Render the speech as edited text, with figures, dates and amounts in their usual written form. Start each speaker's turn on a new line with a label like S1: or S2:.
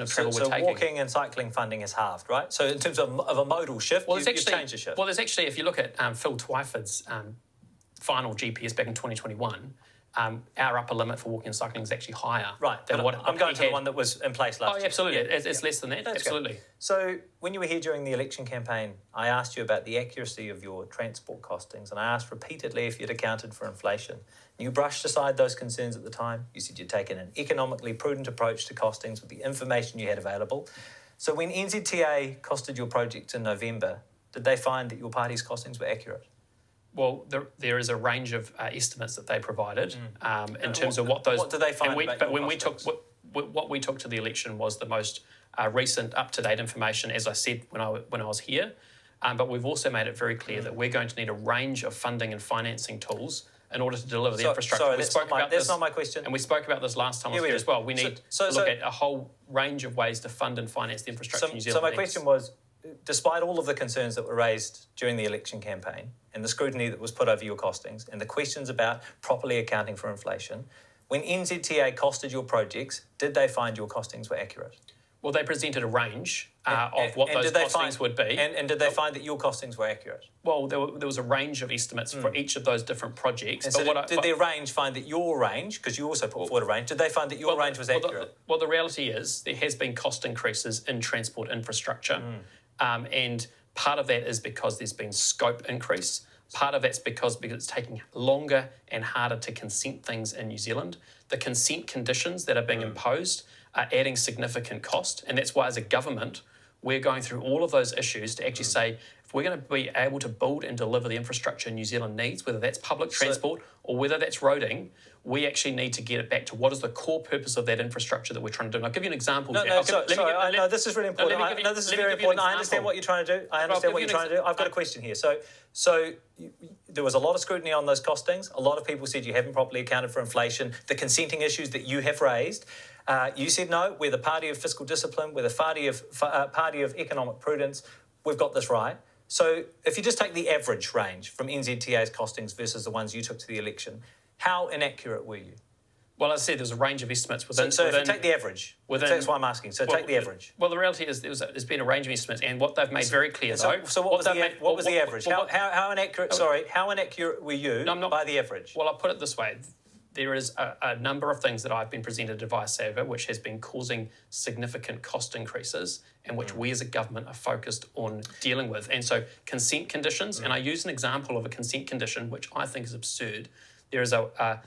S1: of travel we're
S2: So
S1: taking.
S2: walking and cycling funding is halved, right? So in terms of a modal shift, you've changed the shift.
S1: Well, there's actually, if you look at Phil Twyford's final GPS back in 2021, our upper limit for walking and cycling is actually higher.
S2: Right,
S1: than what
S2: I'm going to the one that was in place last year.
S1: Oh, absolutely. It's less than that.
S2: That's
S1: absolutely.
S2: Good. So when you were here during the election campaign, I asked you about the accuracy of your transport costings, and I asked repeatedly if you'd accounted for inflation. You brushed aside those concerns at the time. You said you'd taken an economically prudent approach to costings with the information you had available. So when NZTA costed your project in November, did they find that your party's costings were accurate?
S1: Well, there is a range of estimates that they provided in terms of what those.
S2: What did they find?
S1: What we took to the election was the most recent, up-to-date information, as I said when I was here. But we've also made it very clear that we're going to need a range of funding and financing tools in order to deliver the infrastructure.
S2: Sorry, that's not my question.
S1: And we spoke about this last time I was here as well. We need to look at a whole range of ways to fund and finance the infrastructure in New Zealand.
S2: So my question was, despite all of the concerns that were raised during the election campaign and the scrutiny that was put over your costings and the questions about properly accounting for inflation, when NZTA costed your projects, did they find your costings were accurate?
S1: Well, they presented a range of what those costings would be.
S2: And did they find that your costings were accurate?
S1: Well, there was a range of estimates for each of those different projects.
S2: And so did their range find that your range, because you also put forward a range, did they find that your range was accurate?
S1: Well, the reality is there has been cost increases in transport infrastructure. And part of that is because there's been scope increase. Part of that's because it's taking longer and harder to consent things in New Zealand. The consent conditions that are being imposed are adding significant cost. And that's why as a government, we're going through all of those issues to actually say, if we're going to be able to build and deliver the infrastructure New Zealand needs, whether that's public transport or whether that's roading, we actually need to get it back to what is the core purpose of that infrastructure that we're trying to do. And I'll give you an example.
S2: No, this is really important. This is very important. I understand what you're trying to do. I've got a question here. So there was a lot of scrutiny on those costings. A lot of people said you haven't properly accounted for inflation, the consenting issues that you have raised. You said, no, we're the party of fiscal discipline. We're the party of economic prudence. We've got this right. So if you just take the average range from NZTA's costings versus the ones you took to the election, how inaccurate were you?
S1: Well, as I said, there's a range of estimates within.
S2: So if you take the average, that's why I'm asking. So take the average.
S1: Well, the reality is there's been a range of estimates, and what they've made very clear though.
S2: So what was the average? How inaccurate? How inaccurate were you by the average?
S1: Well, I'll put it this way. There is a number of things that I've been presented advice over which has been causing significant cost increases and which we as a government are focused on dealing with. And so consent conditions, and I use an example of a consent condition which I think is absurd. There is a